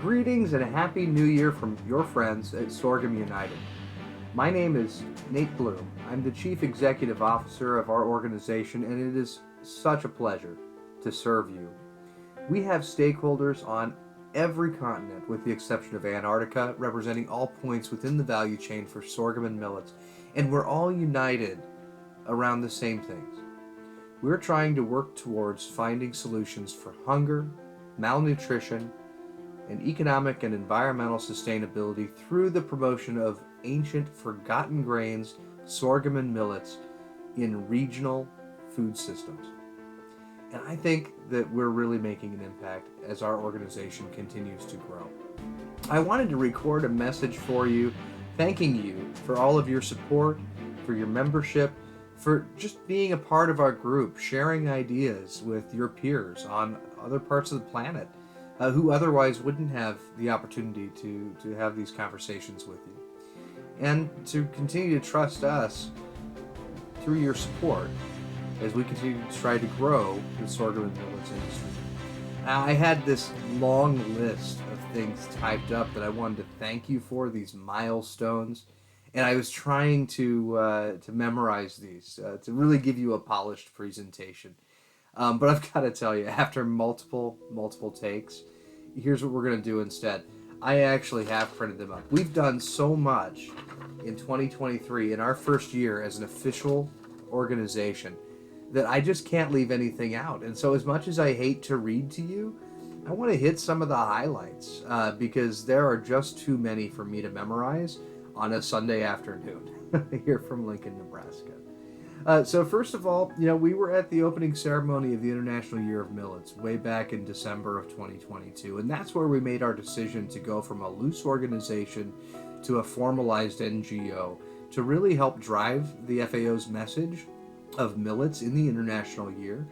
Greetings and a happy new year from your friends at Sorghum United. My name is Nate Bloom. I'm the Chief Executive Officer of our organization, and it is such a pleasure to serve you. We have stakeholders on every continent, with the exception of Antarctica, representing all points within the value chain for sorghum and millets, and we're all united around the same things. We're trying to work towards finding solutions for hunger, malnutrition, and economic and environmental sustainability through the promotion of ancient forgotten grains, sorghum and millets in regional food systems. And I think that we're really making an impact as our organization continues to grow. I wanted to record a message for you, thanking you for all of your support, for your membership, for just being a part of our group, sharing ideas with your peers on other parts of the planet who otherwise wouldn't have the opportunity to have these conversations with you. And to continue to trust us through your support as we continue to try to grow the sorghum and millets industry. I had this long list of things typed up that I wanted to thank you for, these milestones, and I was trying to memorize these to really give you a polished presentation. But I've got to tell you, after multiple takes, here's what we're going to do instead. I actually have printed them up. We've done so much in 2023, in our first year as an official organization, that I just can't leave anything out. And so as much as I hate to read to you, I want to hit some of the highlights because there are just too many for me to memorize on a Sunday afternoon here from Lincoln, Nebraska. So first of all, we were at the opening ceremony of the International Year of Millets way back in December of 2022, and that's where we made our decision to go from a loose organization to a formalized NGO to really help drive the FAO's message of millets in the International Year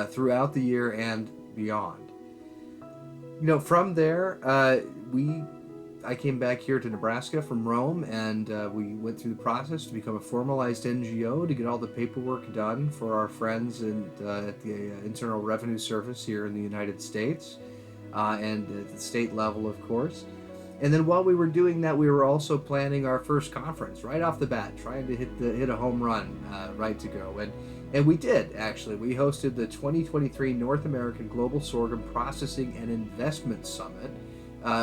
throughout the year and beyond. From there, I came back here to Nebraska from Rome, and we went through the process to become a formalized NGO to get all the paperwork done for our friends at the Internal Revenue Service here in the United States, and at the state level, of course. And then while we were doing that, we were also planning our first conference right off the bat, trying to hit a home run right to go. And we did, actually. We hosted the 2023 North American Global Sorghum Processing and Investment Summit,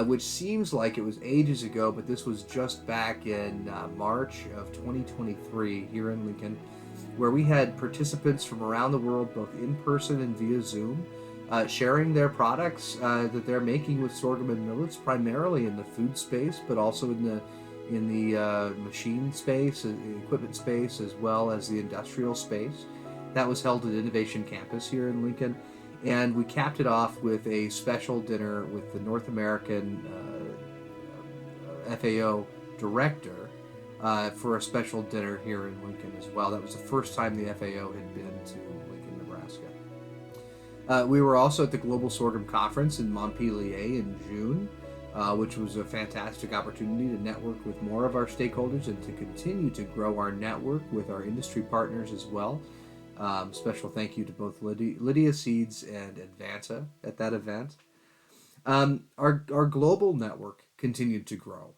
which seems like it was ages ago, but this was just back in March of 2023 here in Lincoln, where we had participants from around the world, both in person and via Zoom, sharing their products that they're making with sorghum and millets, primarily in the food space, but also in the machine space, equipment space, as well as the industrial space. That was held at Innovation Campus here in Lincoln. And we capped it off with a special dinner with the North American FAO director for a special dinner here in Lincoln as well. That was the first time the FAO had been to Lincoln, Nebraska. We were also at the Global Sorghum Conference in Montpelier in June, which was a fantastic opportunity to network with more of our stakeholders and to continue to grow our network with our industry partners as well. Special thank you to both Lydia Seeds and Advanta at that event. Our global network continued to grow.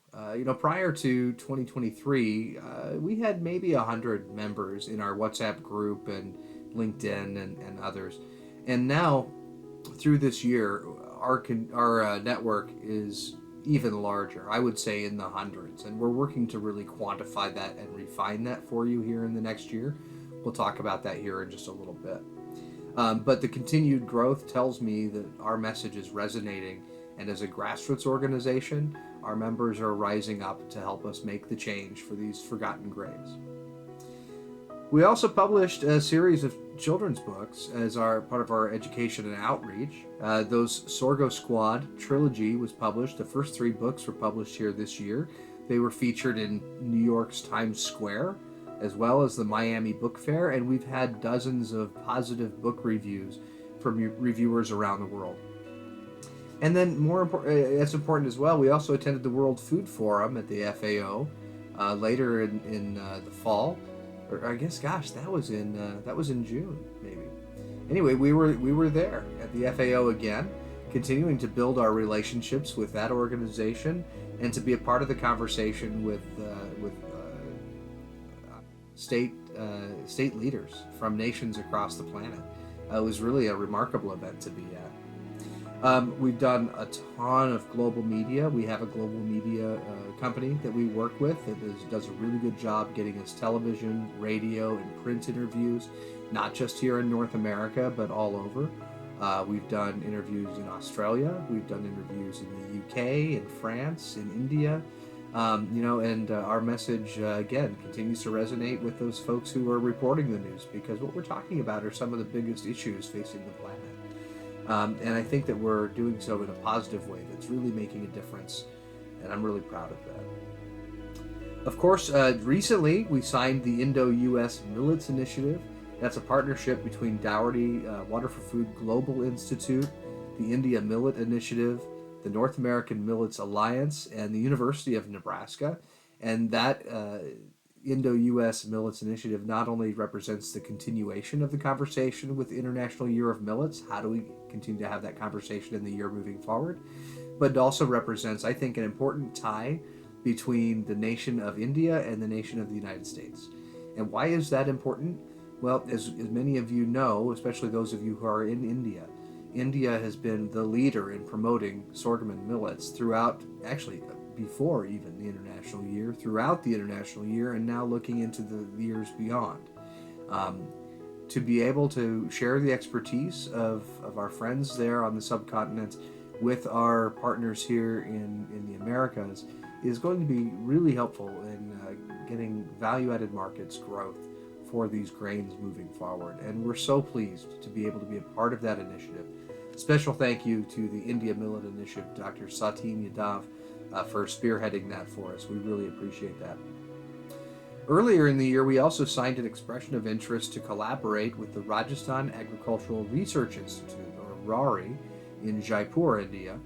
Prior to 2023, we had maybe 100 members in our WhatsApp group and LinkedIn and others. And now, through this year, our network is even larger. I would say in the hundreds. And we're working to really quantify that and refine that for you here in the next year. We'll talk about that here in just a little bit. But the continued growth tells me that our message is resonating, and as a grassroots organization, our members are rising up to help us make the change for these forgotten grains. We also published a series of children's books as part of our education and outreach. Those Sorgo Squad trilogy was published. The first 3 books were published here this year. They were featured in New York's Times Square, as well as the Miami Book Fair, and we've had dozens of positive book reviews from reviewers around the world. And then, more important, that's important as well, we also attended the World Food Forum at the FAO later in the fall, or I guess, that was in June maybe. Anyway, we were there at the FAO again, continuing to build our relationships with that organization and to be a part of the conversation with state leaders from nations across the planet. It was really a remarkable event to be at. We've done a ton of global media. We have a global media company that we work with that does a really good job getting us television, radio, and print interviews, not just here in North America, but all over. We've done interviews in Australia. We've done interviews in the UK, in France, in India. And our message, again, continues to resonate with those folks who are reporting the news, because what we're talking about are some of the biggest issues facing the planet. And I think that we're doing so in a positive way that's really making a difference, and I'm really proud of that. Of course, recently we signed the Indo-US Millets Initiative. That's a partnership between Dougherty Water for Food Global Institute, the India Millet Initiative, the North American Millets Alliance, and the University of Nebraska. And that Indo-US Millets Initiative not only represents the continuation of the conversation with the International Year of Millets, how do we continue to have that conversation in the year moving forward, but it also represents, I think, an important tie between the nation of India and the nation of the United States. And why is that important? Well, as many of you know, especially those of you who are in India, India has been the leader in promoting sorghum and millets throughout, actually before even the International Year, throughout the International Year, and now looking into the years beyond. To be able to share the expertise of our friends there on the subcontinent with our partners here in the Americas is going to be really helpful in getting value-added markets growth for these grains moving forward. And we're so pleased to be able to be a part of that initiative. Special thank you to the India Millet Initiative, Dr. Satin Yadav, for spearheading that for us. We really appreciate that. Earlier in the year, we also signed an expression of interest to collaborate with the Rajasthan Agricultural Research Institute, or RARI, in Jaipur, India.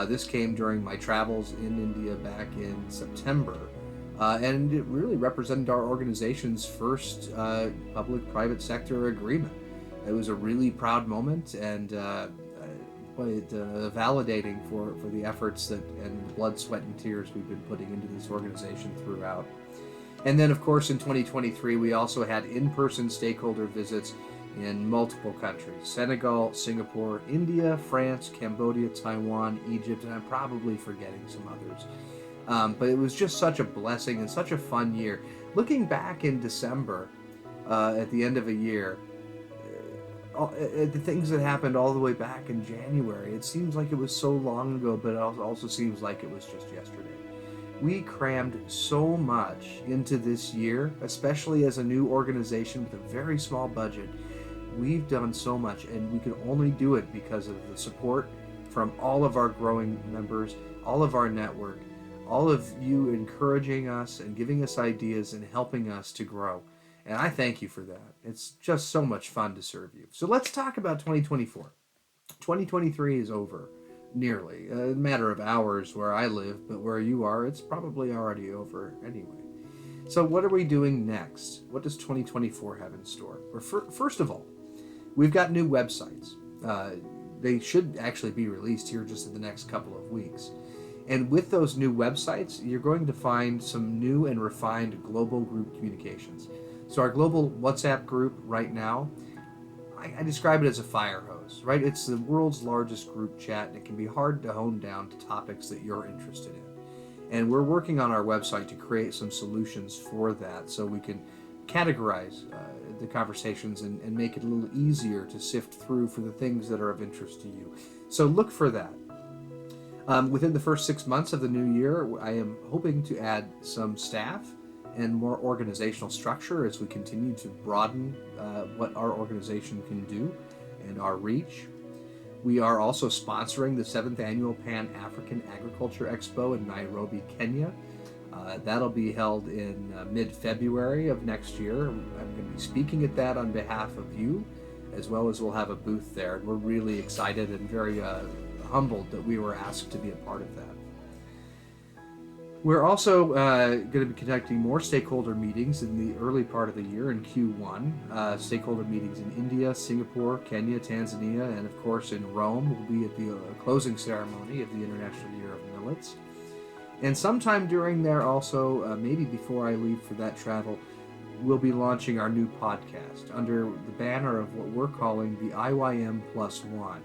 This came during my travels in India back in September. And it really represented our organization's first public-private sector agreement. It was a really proud moment, and quite validating for the efforts and the blood, sweat, and tears we've been putting into this organization throughout. And then, of course, in 2023, we also had in-person stakeholder visits in multiple countries: Senegal, Singapore, India, France, Cambodia, Taiwan, Egypt, and I'm probably forgetting some others. But it was just such a blessing and such a fun year. Looking back in December, at the end of a year, the things that happened all the way back in January, it seems like it was so long ago, but it also seems like it was just yesterday. We crammed so much into this year, especially as a new organization with a very small budget. We've done so much, and we can only do it because of the support from all of our growing members, all of our network, all of you encouraging us and giving us ideas and helping us to grow. And I thank you for that. It's just so much fun to serve you. So let's talk about 2024. 2023 is over, nearly. A matter of hours where I live, but where you are, it's probably already over anyway. So what are we doing next? What does 2024 have in store? Well, first of all, we've got new websites. They should actually be released here just in the next couple of weeks. And with those new websites, you're going to find some new and refined global group communications. So our global WhatsApp group right now, I describe it as a fire hose, right? It's the world's largest group chat, and it can be hard to hone down to topics that you're interested in. And we're working on our website to create some solutions for that, so we can categorize the conversations and make it a little easier to sift through for the things that are of interest to you. So look for that. Within the first 6 months of the new year, I am hoping to add some staff and more organizational structure as we continue to broaden what our organization can do and our reach. We are also sponsoring the 7th Annual Pan-African Agriculture Expo in Nairobi, Kenya. That'll be held in mid-February of next year. I'm going to be speaking at that on behalf of you, as well as we'll have a booth there. And we're really excited and very humbled that we were asked to be a part of that. We're also going to be conducting more stakeholder meetings in the early part of the year in Q1. Stakeholder meetings in India, Singapore, Kenya, Tanzania, and of course in Rome. We'll be at the closing ceremony of the International Year of Millets. And sometime during there also, maybe before I leave for that travel, we'll be launching our new podcast under the banner of what we're calling the IYM Plus One,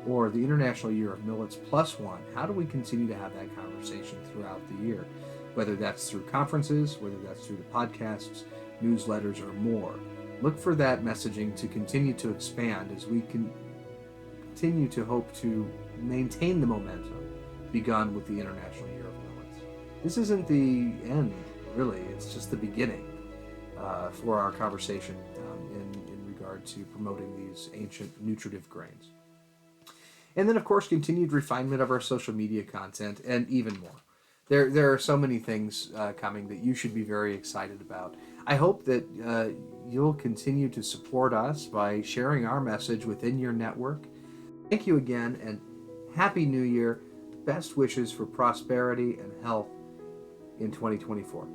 or the International Year of Millets Plus One. How do we continue to have that conversation throughout the year? Whether that's through conferences, whether that's through the podcasts, newsletters, or more. Look for that messaging to continue to expand as we continue to hope to maintain the momentum begun with the International Year of Millets. This isn't the end, really. It's just the beginning for our conversation in regard to promoting these ancient nutritive grains. And then, of course, continued refinement of our social media content, and even more. There are so many things coming that you should be very excited about. I hope that you'll continue to support us by sharing our message within your network. Thank you again, and Happy New Year. Best wishes for prosperity and health in 2024.